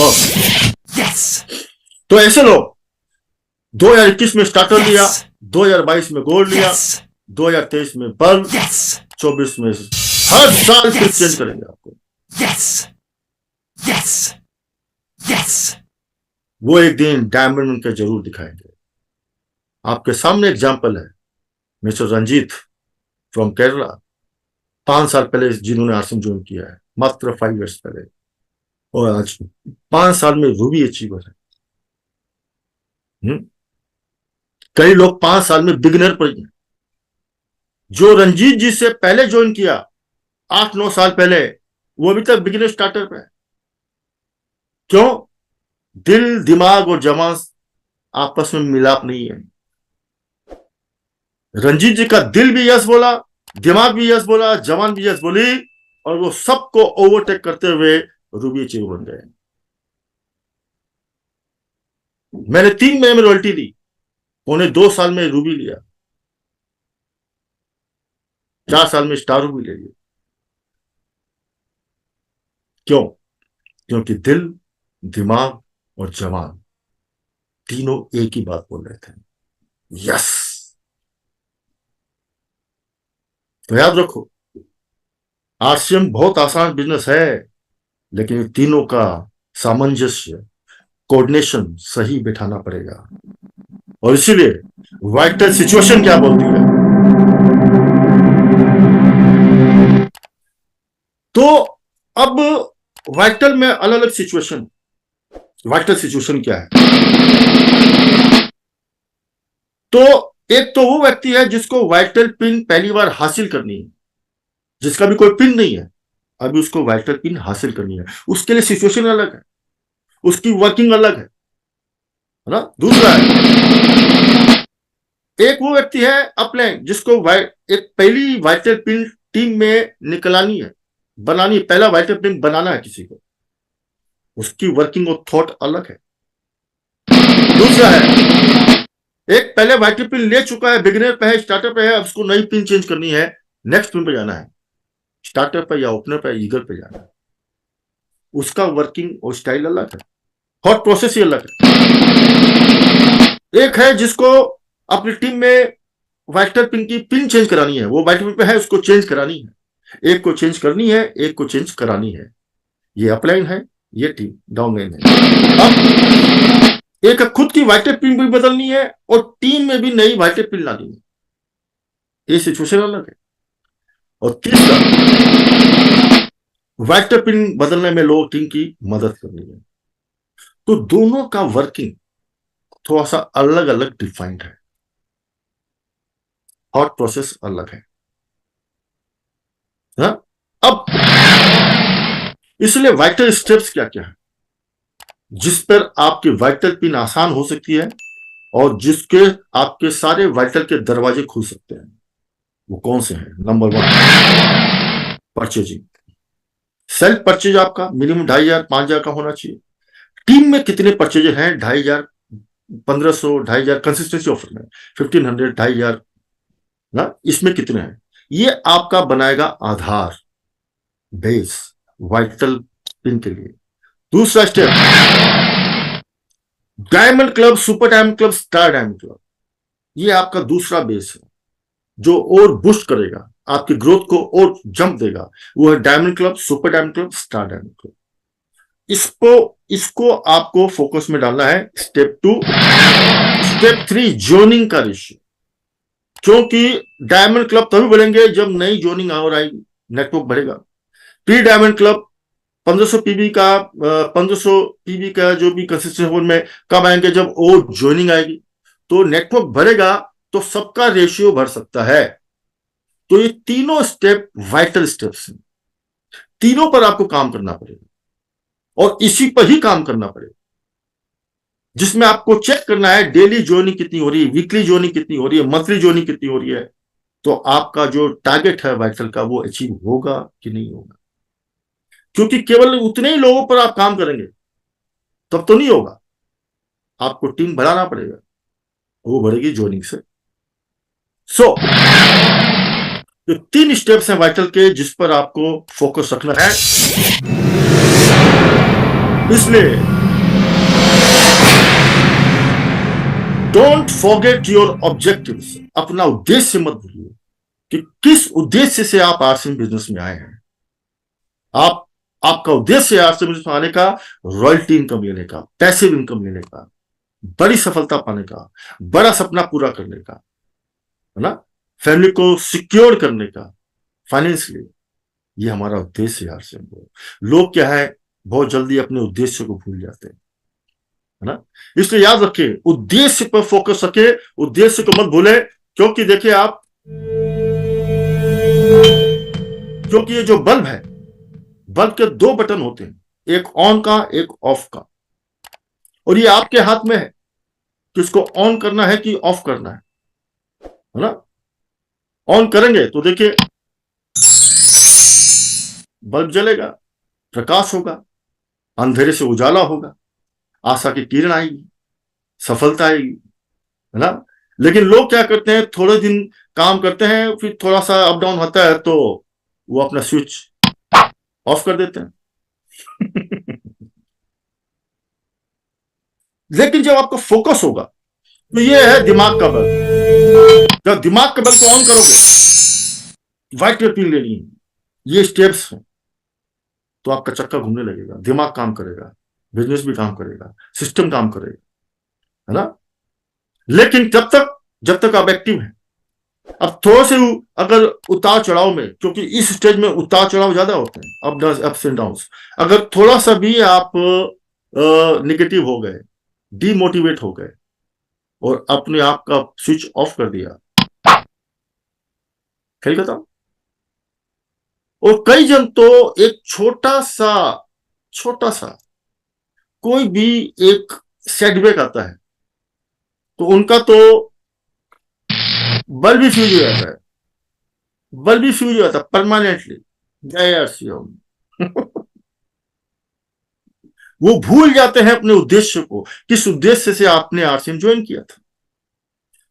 और yes! तो ऐसे लोग 2021 में स्टार्टर लिया, 2022 में गोल्ड लिया, 2023 में पर्ल, 24 में हर साल फिर चेंज करेंगे आपको। वो एक दिन डायमंड उनके जरूर दिखाएंगे। आपके सामने एग्जाम्पल है मिस्टर रंजीत फ्रॉम केरला, 5 साल पहले जिन्होंने आश्रम ज्वाइन किया है, मात्र 5 ईयर्स पहले, और आज 5 साल में रूबी अचीवर है। कई लोग 5 साल में बिगिनर पर हैं। जो रंजीत जी से पहले ज्वाइन किया 8-9 साल पहले, वो अभी तक बिगिनर स्टार्टर पे है। क्यों? दिल दिमाग और जवान आपस में मिलाप नहीं है। रंजीत जी का दिल भी यस बोला, दिमाग भी यस बोला, जवान भी यस बोली, और वो सबको ओवरटेक करते हुए रूबी अचीवर बन गए। मैंने 3 महीने में रॉयल्टी ली, उन्हें 2 साल में रूबी लिया, 4 साल में स्टार रूबी ले लिया। क्यों? क्योंकि दिल दिमाग और जवान तीनों एक ही बात बोल रहे थे, यस। तो याद रखो, आरसीएम बहुत आसान बिजनेस है, लेकिन तीनों का सामंजस्य, कोऑर्डिनेशन सही बिठाना पड़ेगा। और इसीलिए वाइटल सिचुएशन क्या बोलती है, तो अब वाइटल में अलग अलग सिचुएशन। वाइटल सिचुएशन क्या है? तो एक तो वो व्यक्ति है जिसको वाइटल पिन पहली बार हासिल करनी है, जिसका भी कोई पिन नहीं है, अभी उसको वाइटल पिन हासिल करनी है, उसके लिए सिचुएशन अलग है, उसकी वर्किंग अलग है ना। दूसरा है, एक वो व्यक्ति है अपलाइन, जिसको एक पहली वाइटल पिन टीम में निकलानी है, बनानी, पहला वाइटल पिन बनाना है किसी को, उसकी वर्किंग और थॉट अलग है। दूसरा है, एक पहले वाइटल पिन ले चुका है, बिगिनर पे है, स्टार्टर पे है, अब उसको नई पिन चेंज करनी है, नेक्स्ट पिन पे जाना है, स्टार्टर पे या ओपनर पे, ईगल पे जाना है, उसका वर्किंग और स्टाइल अलग है, थॉट प्रोसेस ही अलग है। एक है जिसको अपनी टीम में वाइटल पिन की पिन चेंज करानी है, वो वाइटल पिन पे है, उसको चेंज करानी है, एक को चेंज करनी है, एक को चेंज करानी है। ये अपलाइन है, ये टीम डाउनलाइन है। अब एक खुद की वाइटल पिन भी बदलनी है और टीम में भी नई वाइटल पिन लानी है, ये सिचुएशन अलग है। और तीसरा, वाइटल पिन बदलने में लोग टीम की मदद करनी है। तो दोनों का वर्किंग थोड़ा सा अलग अलग डिफाइंड है, थॉट प्रोसेस अलग है ना? अब इसलिए वाइटल स्टेप्स क्या क्या है जिस पर आपकी वाइटल पिन आसान हो सकती है और जिसके आपके सारे वाइटल के दरवाजे खुल सकते हैं, वो कौन से हैं? Number 1, purchasing. सेल्फ परचेज आपका मिनिमम 2,500 5,000 का होना चाहिए। टीम में कितने परचेजर हैं? 2,500, 1,500, 2,500 कंसिस्टेंसी ऑफर में, 1,500, 2,500 ना, इसमें कितने हैं? ये आपका बनाएगा आधार, बेस वाइटल पिन के लिए। दूसरा step, diamond club, super diamond club, star diamond club, ये आपका दूसरा बेस है जो और बूस्ट करेगा, आपकी ग्रोथ को और जंप देगा। वो है diamond club, super diamond club, star diamond club. इसको इसको आपको फोकस में डालना है। स्टेप 2, स्टेप 3, जोनिंग का रेशियो, क्योंकि डायमंड क्लब तभी बढ़ेंगे जब नई जोनिंग और आएगी, नेटवर्क बढ़ेगा। प्री डायमंड क्लब 1500 पीबी का 1500 पीबी का जो भी कंसिस्टेंसी में कब आएंगे? जब और ज्वाइनिंग आएगी, तो नेटवर्क बढ़ेगा तो सबका रेशियो बढ़ सकता है। तो ये तीनों स्टेप वाइटल स्टेप्स हैं, तीनों पर आपको काम करना पड़ेगा और इसी पर ही काम करना पड़ेगा, जिसमें आपको चेक करना है डेली ज्वाइनिंग कितनी हो रही है, वीकली ज्वाइनिंग कितनी हो रही है, मंथली ज्वाइनिंग कितनी हो रही है। तो आपका जो टारगेट है वाइटल का वो अचीव होगा कि नहीं होगा, क्योंकि केवल उतने ही लोगों पर आप काम करेंगे तब तो नहीं होगा, आपको टीम बढ़ाना पड़ेगा, वो बढ़ेगी ज्वाइनिंग से। सो जो 3 स्टेप्स हैं वाइटल के जिस पर आपको फोकस रखना है, इसलिए डोंट फॉरगेट योर ऑब्जेक्टिव्स, अपना उद्देश्य मत भूलिए कि किस उद्देश्य से आप आरसीएम बिजनेस में आए हैं। आपका उद्देश्य है आरसीएम बिजनेस में आने का रॉयल्टी इनकम लेने का, पैसिव इनकम लेने का, बड़ी सफलता पाने का, बड़ा सपना पूरा करने का, है ना, फैमिली को सिक्योर करने का फाइनेंशियली। ये हमारा उद्देश्य है आरसीएम को। लोग क्या है, बहुत जल्दी अपने उद्देश्य को भूल जाते हैं, है ना। इसलिए याद रखिए, उद्देश्य पर फोकस रखिए, उद्देश्य को मत भूले। क्योंकि देखिए आप, क्योंकि ये जो बल्ब है, बल्ब के 2 बटन होते हैं, एक ऑन का, एक ऑफ का, और ये आपके हाथ में है कि इसको ऑन करना है कि ऑफ करना है ना। ऑन करेंगे तो देखिए बल्ब जलेगा, प्रकाश होगा, अंधेरे से उजाला होगा, आशा की किरण आएगी, सफलता आएगी, है ना। लेकिन लोग क्या करते हैं, थोड़े दिन काम करते हैं, फिर थोड़ा सा अप डाउन होता है तो वो अपना स्विच ऑफ कर देते हैं। लेकिन जब आपका फोकस होगा तो ये है दिमाग का बल। जब दिमाग के बल को ऑन करोगे, वाइट पिन लेनी है, ये स्टेप्स हैं, तो आपका चक्का घूमने लगेगा, दिमाग काम करेगा, बिजनेस भी काम करेगा, सिस्टम काम करेगा, है ना। लेकिन जब तक आप एक्टिव हैं, अब थोड़े से अगर उतार चढ़ाव में, क्योंकि इस स्टेज में उतार चढ़ाव ज्यादा होते हैं, अप्स एंड डाउन, अगर थोड़ा सा भी आप निगेटिव हो गए, डीमोटिवेट हो गए और अपने आप का स्विच ऑफ कर दिया, खेल खत्म। और कई जन तो एक छोटा सा कोई भी एक सेटबैक आता है तो उनका तो बल्ब भी फ्यूज हो जाता है, बल्ब भी फ्यूज हो जाता है परमानेंटली। जय श्री राम। वो भूल जाते हैं अपने उद्देश्य को, किस उद्देश्य से आपने आरसीएम ज्वाइन किया था।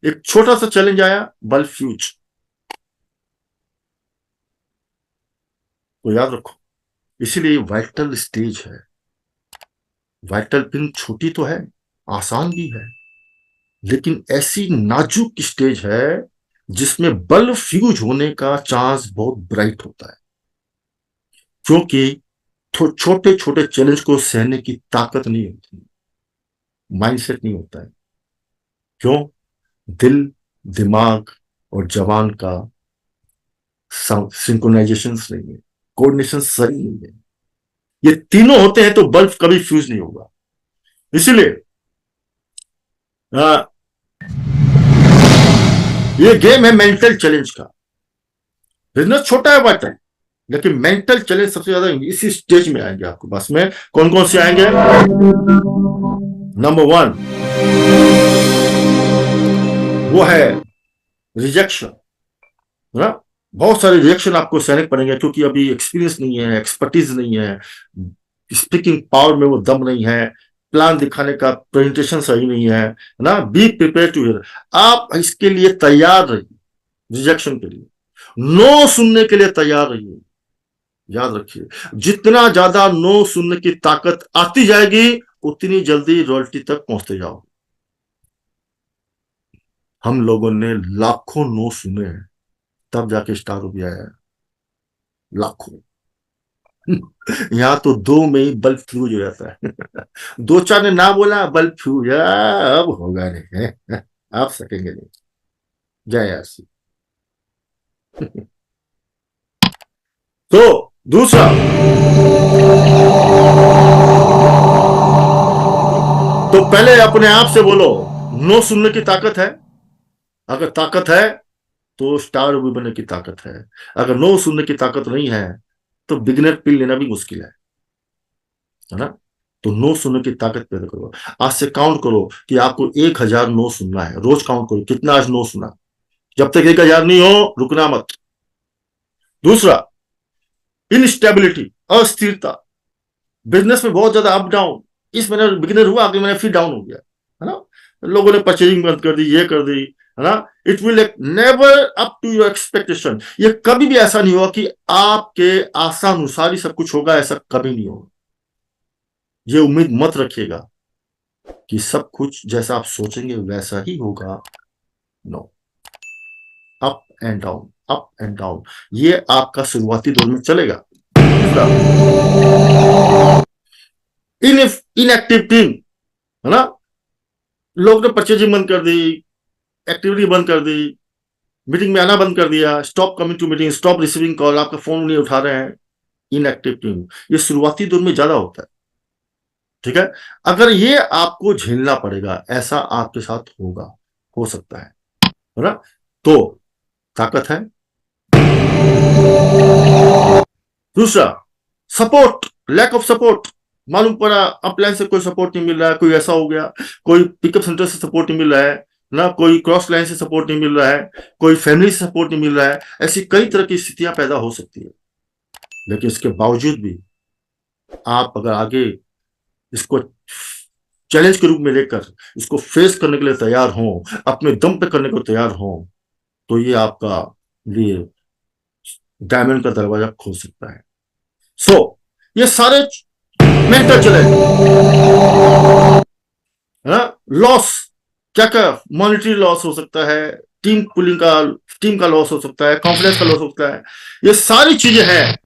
एक छोटा सा चैलेंज आया, बल्ब फ्यूज, तो याद रखो। इसीलिए वाइटल स्टेज है। वाइटल पिन छोटी तो है, आसान भी है, लेकिन ऐसी नाजुक स्टेज है जिसमें बल्ब फ्यूज होने का चांस बहुत ब्राइट होता है, क्योंकि छोटे छोटे चैलेंज को सहने की ताकत नहीं होती, माइंडसेट नहीं होता है। क्यों? दिल, दिमाग और जवान का सिंक्रोनाइजेशन नहीं है, कोऑर्डिनेशन सही नहीं है। ये तीनों होते हैं तो बल्ब कभी फ्यूज नहीं होगा। इसीलिए ये गेम है मेंटल चैलेंज का। बिजनेस छोटा है बट है, लेकिन मेंटल चैलेंज सबसे ज्यादा इसी स्टेज में आएंगे आपके पास में। कौन कौन से आएंगे? नंबर वन, वो है रिजेक्शन, है ना। बहुत सारे रिएक्शन आपको सहने पड़ेंगे, क्योंकि अभी एक्सपीरियंस नहीं है, एक्सपर्टीज नहीं है, स्पीकिंग पावर में वो दम नहीं है, प्लान दिखाने का प्रेजेंटेशन सही नहीं है ना। बी प्रिपेयर टू हियर, आप इसके लिए तैयार रहिए, रिजेक्शन के लिए, नो सुनने के लिए तैयार रहिए। याद रखिए, जितना ज्यादा नो सुनने की ताकत आती जाएगी, उतनी जल्दी रॉयल्टी तक पहुंचते जाओ। हम लोगों ने लाखों नो सुने हैं, तब जाके स्टार भी आया है, लाखों। यहाँ तो दो में ही बल्ब फ्यूज हो जाता है। दो चार ने ना बोला, बल्ब फ्यूज, अब होगा नहीं है, आप सकेंगे नहीं। जय आसी। तो दूसरा, तो पहले अपने आप से बोलो, नो सुनने की ताकत है। अगर ताकत है तो स्टार भी बनने की ताकत है। अगर नो सुनने की ताकत नहीं है तो बिगिनर पिल लेना भी मुश्किल है ना। तो नो सुनने की ताकत पैदा करो। आज से काउंट करो कि आपको 1000 नो सुनना है। रोज काउंट करो कितना आज नो सुना। जब तक 1000 नहीं हो, रुकना मत। दूसरा, इनस्टेबिलिटी, अस्थिरता। बिजनेस में बहुत ज्यादा अप डाउन, इस महीने बिगिनर हुआ, अगले महीने फिर डाउन हो गया, है ना। लोगों ने परचेजिंग बंद कर दी, ये कर दी, है ना। It will never up to your expectation. ये कभी भी ऐसा नहीं होगा कि आपके आशानुसार ही सब कुछ होगा, ऐसा कभी नहीं होगा। ये उम्मीद मत रखिएगा कि सब कुछ जैसा आप सोचेंगे वैसा ही होगा। No, up and down, up and down. ये आपका शुरुआती दौर में चलेगा। इन इनएक्टिव टीम, है ना। लोग ने परचेजिंग बंद कर दी, एक्टिविटी बंद कर दी, मीटिंग में आना बंद कर दिया, stop coming to meeting, stop receiving call, आपका फोन नहीं उठा रहे हैं। इनएक्टिव टीम, ये शुरुआती दौर में ज्यादा होता है, ठीक है। अगर ये आपको झेलना पड़ेगा, ऐसा आपके साथ होगा, हो सकता है ना। तो ताकत है। दूसरा, सपोर्ट, लैक ऑफ सपोर्ट। मालूम पड़ा अपलाइन से कोई सपोर्ट नहीं मिल रहा है, कोई ऐसा हो गया, कोई पिकअप सेंटर से सपोर्ट नहीं मिल रहा है ना, कोई क्रॉस लाइन से सपोर्ट नहीं मिल रहा है, कोई फैमिली से सपोर्ट नहीं मिल रहा है। ऐसी कई तरह की स्थितियां पैदा हो सकती है, लेकिन इसके बावजूद भी आप अगर आगे इसको चैलेंज के रूप में लेकर इसको फेस करने के लिए तैयार हो, अपने दम पे करने को तैयार हो, तो ये आपका लिए डायमंड का दरवाजा खोल सकता है। सो ये सारे मेंटल चैलेंज, है ना। लॉस, क्या क्या मॉनिटरी लॉस हो सकता है, टीम पुलिंग का, टीम का लॉस हो सकता है, कॉन्फिडेंस का लॉस हो सकता है। ये सारी चीजें हैं।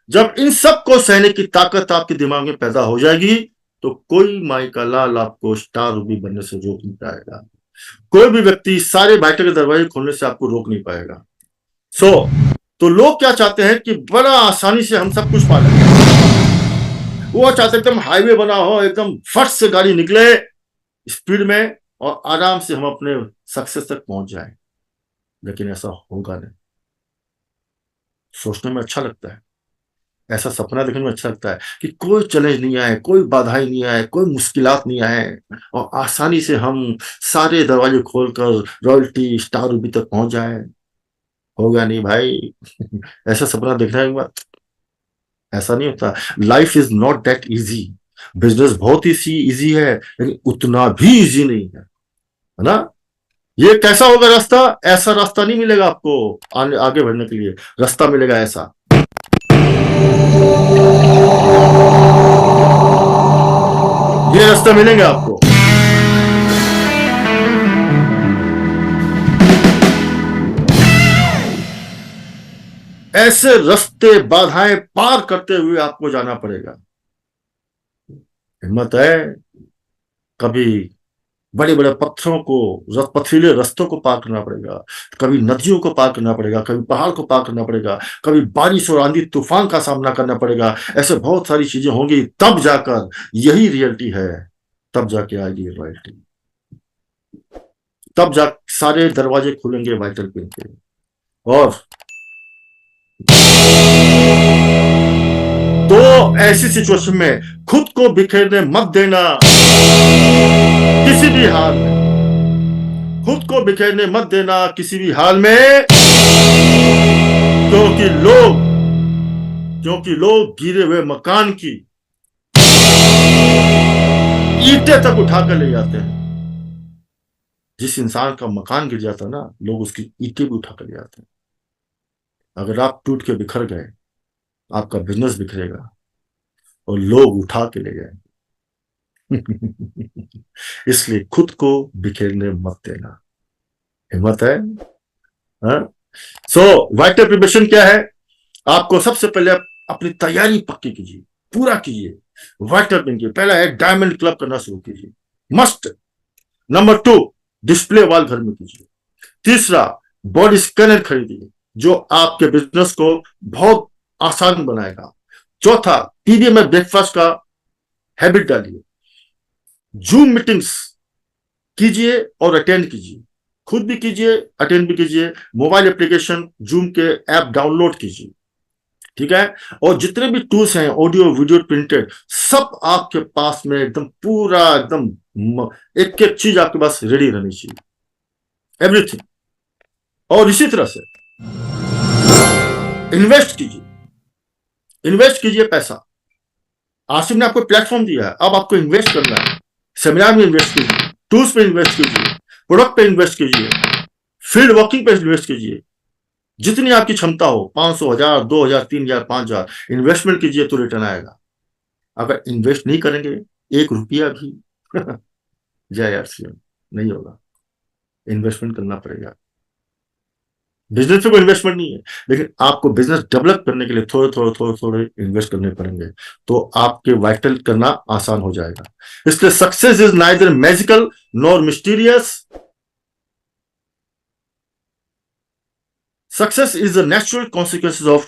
जब इन सब को सहने की ताकत आपके दिमाग में पैदा हो जाएगी, तो कोई माई का लाल आपको स्टार रूबी बनने से रोक नहीं पाएगा। कोई भी व्यक्ति सारे बाइटर के दरवाजे खोलने से आपको रोक नहीं पाएगा। सो तो लोग क्या चाहते हैं कि बड़ा आसानी से हम सब कुछ पा लें। वो चाहते एकदम हाईवे बना हो, एकदम फट से गाड़ी निकले स्पीड में और आराम से हम अपने सक्सेस तक पहुंच जाएं। लेकिन ऐसा होगा नहीं। सोचने में अच्छा लगता है, ऐसा सपना देखने में अच्छा लगता है कि कोई चैलेंज नहीं आए, कोई बाधाएं नहीं आए, कोई मुश्किलात नहीं आए, और आसानी से हम सारे दरवाजे खोलकर रॉयल्टी स्टार रूबी तक पहुंच जाए। होगा नहीं भाई। ऐसा सपना देखना एक बार, ऐसा नहीं होता। Life is not that easy. Business बहुत ही इजी है, लेकिन उतना भी इजी नहीं है ना। ये कैसा होगा रास्ता? ऐसा रास्ता नहीं मिलेगा आपको आगे बढ़ने के लिए। रास्ता मिलेगा ऐसा, ये रास्ता मिलेंगे आपको। ऐसे रास्ते बाधाएं पार करते हुए आपको जाना पड़ेगा। हिम्मत है? कभी बड़े बड़े पत्थरों को, पथरीले रास्तों को पार करना पड़ेगा, कभी नदियों को पार करना पड़ेगा, कभी पहाड़ को पार करना पड़ेगा, कभी बारिश और आंधी तूफान का सामना करना पड़ेगा। ऐसे बहुत सारी चीजें होंगी, तब जाकर यही रियलिटी है, तब जाके आएगी रियलिटी, तब जा सारे दरवाजे खुलेंगे वाइटल पिन के। और तो ऐसी सिचुएशन में खुद को बिखेरने मत देना, किसी भी हाल में खुद को बिखेरने मत देना, किसी भी हाल में, क्योंकि लोग गिरे हुए मकान की ईंटें तक उठा कर ले जाते हैं। जिस इंसान का मकान गिर जाता है ना, लोग उसकी ईंटें भी उठा कर ले जाते हैं। अगर आप टूट के बिखर गए, आपका बिजनेस बिखरेगा और लोग उठा के ले गए। इसलिए खुद को बिखेरने मत देना। हिम्मत है? सो वाइटल प्रिपरेशन क्या है? आपको सबसे पहले अपनी तैयारी पक्की कीजिए, पूरा कीजिए। वाइटल पिन की पहला है डायमंड क्लब करना शुरू कीजिए, मस्ट। नंबर 2, डिस्प्ले वॉल घर में कीजिए। तीसरा, बॉडी स्कैनर खरीदिए, जो आपके बिजनेस को बहुत आसान बनाएगा। चौथा, टीवी में ब्रेकफास्ट का हैबिट डालिए। जूम मीटिंग्स कीजिए और अटेंड कीजिए, खुद भी कीजिए, अटेंड भी कीजिए। मोबाइल एप्लीकेशन जूम के ऐप डाउनलोड कीजिए, ठीक है। और जितने भी टूल्स हैं, ऑडियो वीडियो प्रिंटेड, सब आपके पास में एकदम पूरा, एकदम एक एक चीज आपके पास रेडी रहनी चाहिए, एवरीथिंग। और इसी तरह से इन्वेस्ट कीजिए पैसा। आसिफ ने आपको प्लेटफॉर्म दिया है, अब आपको इन्वेस्ट करना है। सेमिनार में इन्वेस्ट कीजिए, टूल्स पे इन्वेस्ट कीजिए, प्रोडक्ट पे इन्वेस्ट कीजिए, फील्ड वर्किंग पे इन्वेस्ट कीजिए। जितनी आपकी क्षमता हो, 500, 1000, 2000, 3000, 5000 इन्वेस्टमेंट कीजिए तो रिटर्न आएगा। अगर इन्वेस्ट नहीं करेंगे, 1 रुपया भी जय यार सीएम नहीं होगा। इन्वेस्टमेंट करना पड़ेगा। बिजनेस में कोई इन्वेस्टमेंट नहीं है, लेकिन आपको बिजनेस डेवलप करने के लिए थोड़े इन्वेस्ट करने पड़ेंगे, तो आपके वाइटल करना आसान हो जाएगा। इसलिए success is neither magical nor mysterious. Success is the natural consequences of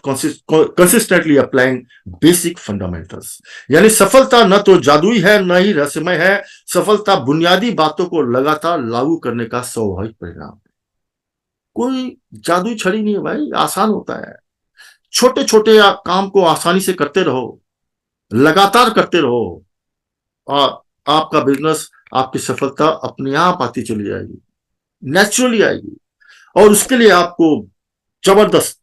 consistently applying basic fundamentals। यानी सफलता न तो जादुई है, न ही रहस्यमय है। सफलता बुनियादी बातों को लगातार लागू करने का स्वाभाविक परिणाम। कोई जादुई छड़ी नहीं है भाई, आसान होता है। छोटे छोटे काम को आसानी से करते रहो, लगातार करते रहो, और आपका बिजनेस, आपकी सफलता अपने आप आती चली जाएगी, नेचुरली आएगी। और उसके लिए आपको जबरदस्त,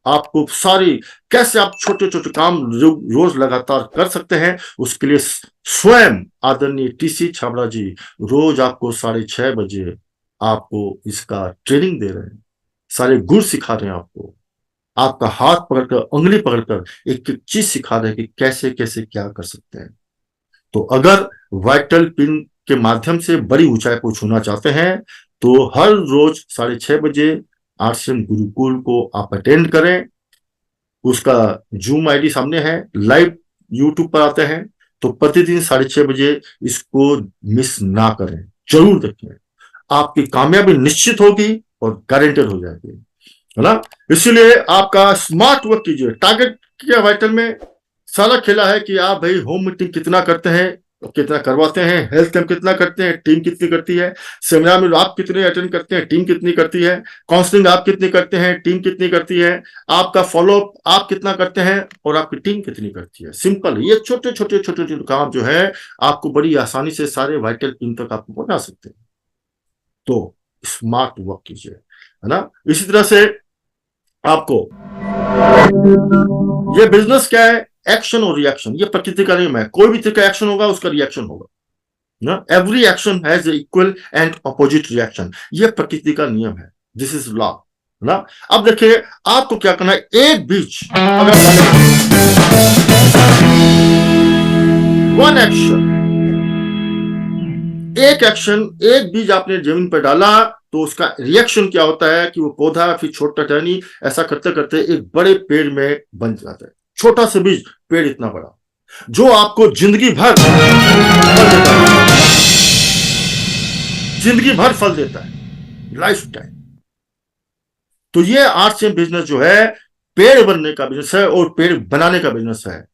आपको सारी, कैसे आप छोटे छोटे काम रोज लगातार कर सकते हैं, उसके लिए स्वयं आदरणीय टीसी छाबड़ा जी रोज आपको 6:30 बजे आपको इसका ट्रेनिंग दे रहे हैं, सारे गुर सिखा रहे हैं आपको। आपका हाथ पकड़कर, उंगली पकड़कर एक एक चीज सिखा रहे हैं कि कैसे कैसे क्या कर सकते हैं। तो अगर वाइटल पिन के माध्यम से बड़ी ऊंचाई को छूना चाहते हैं, तो हर रोज 6:30 बजे आरसीएम गुरुकुल को आप अटेंड करें। उसका जूम आईडी सामने है, लाइव यूट्यूब पर आते हैं, तो प्रतिदिन 6:30 बजे इसको मिस ना करें, जरूर देखें। आपकी कामयाबी निश्चित होगी और गारंटेड हो जाएगी, है ना। इसीलिए आपका स्मार्ट वर्क कीजिए। टारगेट क्या वाइटल में सारा खेला है कि आप भाई होम मीटिंग कितना करते हैं, कितना करवाते हैं, हेल्थ कैंप कितना करते हैं, टीम कितनी करती है, सेमिनार में आप कितने अटेंड करते हैं, टीम कितनी करती है, काउंसलिंग आप कितनी करते हैं, टीम कितनी करती है, आपका फॉलोअप आप कितना करते हैं और आपकी टीम कितनी करती है। सिंपल, ये छोटे छोटे छोटे छोटे काम जो है आपको बड़ी आसानी से सारे वाइटल पिन तक आपको पहुंचा सकते हैं। तो स्मार्ट वर्क कीजिए, है ना। इसी तरह से आपको ये बिजनेस क्या है? एक्शन और रिएक्शन, ये प्रकृति का नियम है। कोई भी तरह का एक्शन होगा उसका रिएक्शन होगा ना। Every action has equal and opposite reaction, ये प्रकृति का नियम है। दिस इज लॉ ना। अब देखिए आपको क्या करना है, एक बीज अगर वन एक्शन, एक एक्शन, एक बीज आपने जमीन पर डाला तो उसका रिएक्शन क्या होता है कि वो पौधा फिर छोटा टहनी ऐसा करते करते एक बड़े पेड़ में बन जाता है। छोटा सा बीज पेड़ इतना बड़ा, जो आपको जिंदगी भर फल देता है, जिंदगी भर फल देता है, लाइफ टाइम। तो ये आर्ट्स एंड बिजनेस जो है पेड़ बनने का बिजनेस है और पेड़ बनाने का बिजनेस है।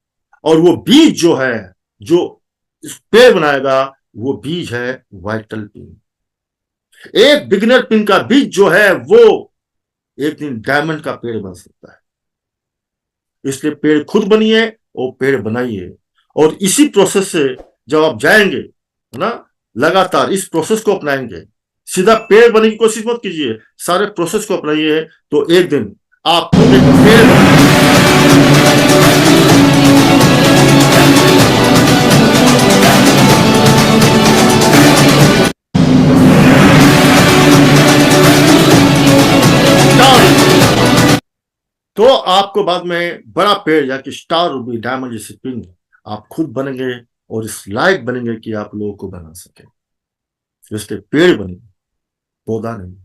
और वो बीज जो है जो पेड़ बनाएगा वो बीज है वाइटल पिन। एक बिगिनर पिन का बीज जो है वो एक दिन डायमंड का पेड़ बन सकता है। इसलिए पेड़ खुद बनिए और पेड़ बनाइए। और इसी प्रोसेस से जब आप जाएंगे ना, लगातार इस प्रोसेस को अपनाएंगे, सीधा पेड़ बनने की कोशिश मत कीजिए, सारे प्रोसेस को अपनाइए, तो एक दिन आप एक पेड़ तो आपको बाद में बड़ा पेड़ या कि स्टार रूबी डायमंड जैसे पिन आप खुद बनेंगे और इस लायक बनेंगे कि आप लोगों को बना सके। इसलिए पेड़ बनेंगे, पौधा नहीं।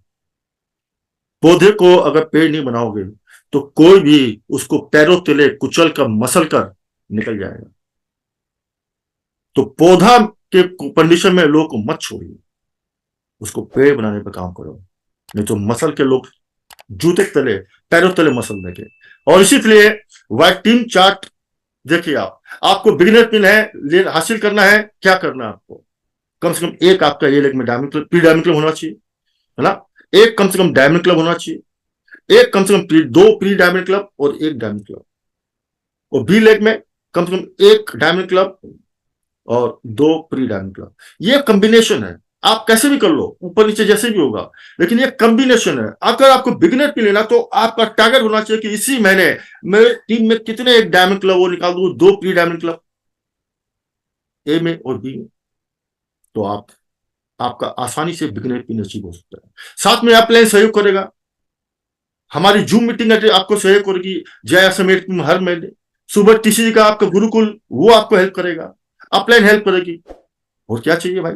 पौधे को अगर पेड़ नहीं बनाओगे तो कोई भी उसको पैरों तले कुचल कर मसल कर निकल जाएगा। तो पौधा के कंडीशन में लोगों को मत छोड़िए, उसको पेड़ बनाने पर काम करो, नहीं तो मसल के लोग जूते तले पैरों तले मसल देंगे। और इसीलिए व्हाइट टीम चार्ट देखिए, आपको बिगिनर पिन है हासिल करना है, क्या करना है आपको, कम से कम एक आपका ये लेग में diamond club, pre diamond club होना चाहिए, है ना। एक कम से कम डायमंड क्लब होना चाहिए, एक कम से कम दो प्री डायमंड क्लब और एक डायमंड क्लब। और बी लेग में कम से कम एक डायमंड क्लब और दो प्री डायमंड क्लब। ये कॉम्बिनेशन है, आप कैसे भी कर लो, ऊपर नीचे जैसे भी होगा, लेकिन ये कॉम्बिनेशन है। अगर आपको बिगिनर पिन लेना तो आपका टारगेट होना चाहिए कि इसी महीने मेरे टीम में कितने एक डायमंड क्लब वो निकाल दूं, दो प्री डायमंड क्लब ए में और बी में। तो आपका आसानी से बिगिनर पिन अचीव हो सकता है। साथ में आप प्लान सहयोग करेगा, हमारी जूम मीटिंग आपको सहयोग करेगी, जय समेत हर महीने सुबह टीसी का आपका गुरुकुल वो आपको हेल्प करेगा, अपलाइन हेल्प करेगी। और क्या चाहिए भाई,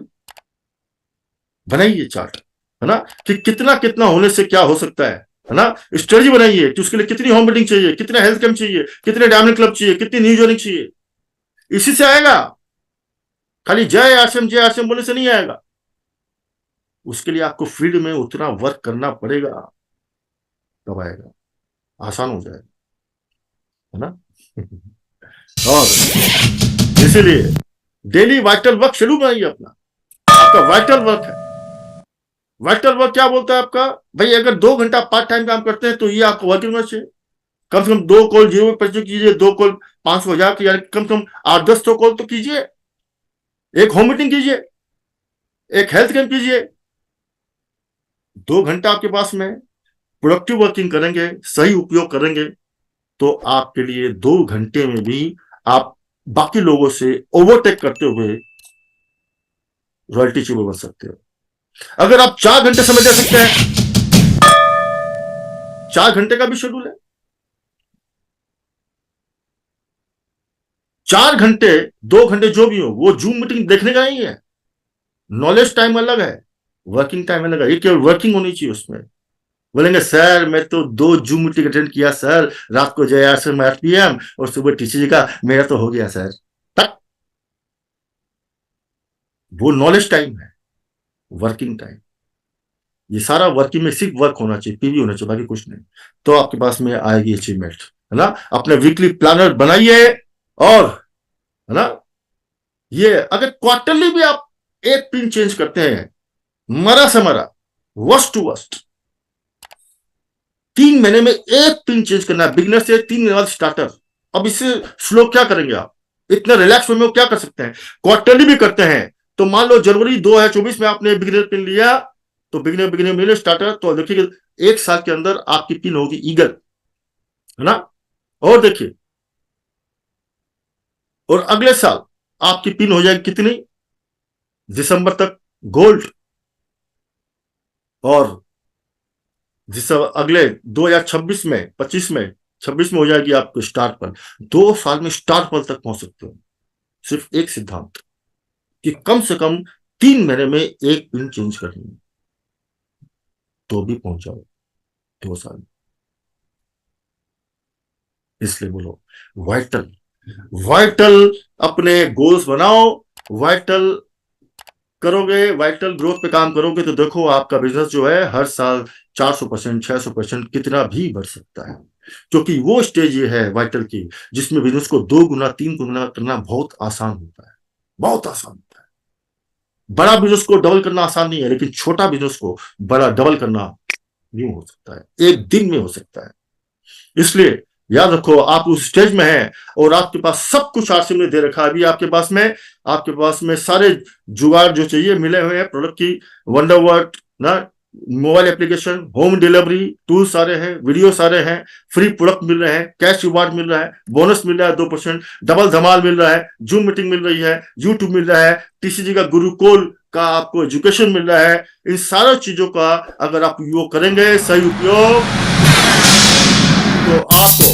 बनाइए चार्ट, है ना, कि कितना कितना होने से क्या हो सकता है ना। स्ट्रेटजी बनाइए कि उसके लिए कितनी होम मीटिंग चाहिए, कितने हेल्थ कैंप चाहिए, कितने डायमंड क्लब चाहिए, कितनी न्यू जॉइनिंग चाहिए। इसी से आएगा, खाली जय आश्रम बोलने से नहीं आएगा। उसके लिए आपको फील्ड में उतना वर्क करना पड़ेगा, तब आएगा, आसान हो जाएगा, है ना। और इसीलिए डेली वाइटल वर्क शेड्यूल बनाइए अपना, आपका वाइटल वर्क है। वाइटल वर्क क्या बोलता है आपका, भाई अगर 2 घंटा पार्ट टाइम काम करते हैं तो ये आपको वर्किंग होना चाहिए। कम से कम 2 कॉल 0 कीजिए, 2 कॉल 500,000 की, यानी कम से कम 8-10 तो कॉल तो कीजिए, एक होम मीटिंग कीजिए, एक हेल्थ कैंप कीजिए। 2 घंटा आपके पास में प्रोडक्टिव वर्किंग करेंगे, सही उपयोग करेंगे, तो आपके लिए 2 घंटे में भी आप बाकी लोगों से ओवरटेक करते हुए रॉयल्टी चीवर बन सकते हो। अगर आप 4 घंटे समय दे सकते हैं, 4 घंटे का भी शेड्यूल है, 4 घंटे 2 घंटे जो भी हो, वो जूम मीटिंग देखने का नहीं है। नॉलेज टाइम अलग है, वर्किंग टाइम अलग है, ये केवल वर्किंग होनी चाहिए उसमें। बोलेंगे सर मैं तो 2 जूम मीटिंग अटेंड किया सर, रात को जय आश्रम 8 PM और सुबह टीसी का, मेरा तो हो गया सर। तक वो नॉलेज टाइम है, वर्किंग टाइम। ये सारा वर्किंग में सिर्फ वर्क होना चाहिए, पीवी होना चाहिए, बाकी कुछ नहीं, तो आपके पास में आएगी अचीवमेंट, है ना। अपने वीकली प्लानर बनाइए, और है ना, ये अगर क्वार्टरली भी आप एक पिन चेंज करते हैं, मरा से मरा, वर्स्ट टू वर्स्ट 3 महीने में एक पिन चेंज करना है, बिगिनर से 3 महीने बाद स्टार्टर। अब इससे स्लो क्या करेंगे आप, इतना रिलैक्स में क्या कर सकते हैं, क्वार्टरली भी करते हैं। तो मान लो जनवरी 2024 में आपने बिगिनर पिन लिया, तो बिगिनर स्टार्टर, तो देखिए 1 साल के अंदर आपकी पिन होगी ईगल, है ना। और देखिए, और अगले साल आपकी पिन हो जाएगी कितनी, दिसंबर तक गोल्ड, और दिसंबर अगले 2026 में 25 में 26 में हो जाएगी आपको स्टार पर। 2 साल में स्टार पर तक पहुंच सकते हो, सिर्फ एक सिद्धांत कि कम से कम 3 महीने में एक पिन चेंज करनी है, तो भी पहुंच जाओ 2 साल में। इसलिए बोलो वाइटल, वाइटल अपने गोल्स बनाओ, वाइटल करोगे, वाइटल ग्रोथ पे काम करोगे तो देखो आपका बिजनेस जो है हर साल 400%, 600% कितना भी बढ़ सकता है। क्योंकि वो स्टेज ये है वाइटल की जिसमें बिजनेस को 2 गुना 3 गुना करना बहुत आसान होता है, बहुत आसान होता है। बड़ा बिजनेस को डबल करना आसान नहीं है, लेकिन छोटा बिजनेस को बड़ा डबल करना नहीं हो सकता है, एक दिन में हो सकता है। इसलिए याद रखो, आप उस स्टेज में हैं और आपके पास सब कुछ आरसी ने दे रखा है। अभी आपके पास में सारे जुगाड़ जो चाहिए मिले हुए हैं, प्रोडक्ट की वंडरवर्ट ना, mobile application, home delivery tool सारे हैं, वीडियो सारे हैं, फ्री प्रोडक्ट मिल रहे हैं, कैश रिवार्ड मिल रहा है, बोनस मिल रहा है 2%, डबल धमाल मिल रहा है, जूम मीटिंग मिल रही है, यूट्यूब मिल रहा है, टीसीजी का गुरुकुल का आपको एजुकेशन मिल रहा है। इन सारी चीजों का अगर आप उपयोग करेंगे, सही उपयोग, तो आपको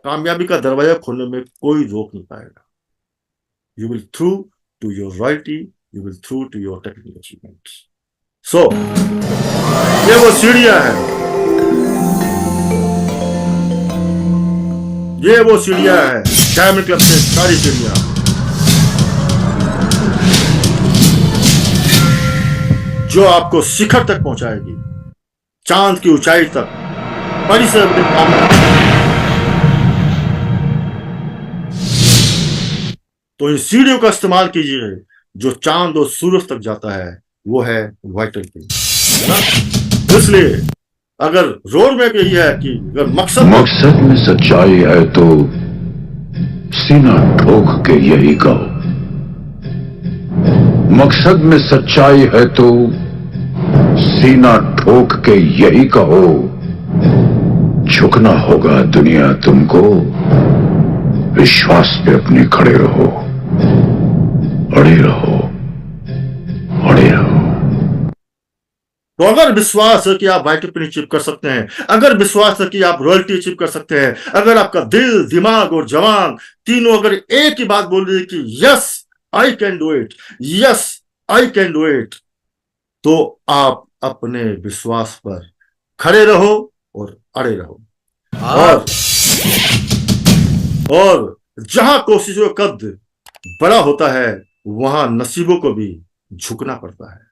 कामयाबी का दरवाजा खोलने में कोई रोक नहीं पाएगा। You will through to your royalty, you will through to your technical achievements. So ये वो सीढ़ियां हैं, ये वो सीढ़ियां हैं, डायमंड क्लब से सारी सीढ़ियां जो आपको शिखर तक पहुंचाएगी, चांद की ऊंचाई तक, बड़ी से अपने काम। तो इन सीढ़ियों का इस्तेमाल कीजिए, जो चांद और सूरज तक जाता है वो है वाइटल पिन। इसलिए अगर रोड मैप यही है कि अगर मकसद में सच्चाई है तो सीना ठोक के यही कहो, मकसद में सच्चाई है तो सीना ठोक के यही कहो, झुकना होगा दुनिया तुमको, विश्वास पे अपने खड़े रहो, अड़े रहो, अड़े रहो। तो अगर विश्वास है कि आप वाइटल पिन अचीव कर सकते हैं, अगर विश्वास है कि आप रॉयल्टी अचीव कर सकते हैं, अगर आपका दिल, दिमाग और जवान तीनों अगर एक ही बात बोल रही है कि yes I can do it, yes I can do it, तो आप अपने विश्वास पर खड़े रहो और अड़े रहो। और जहां कोशिशों का कद बड़ा होता है, वहां नसीबों को भी झुकना पड़ता है।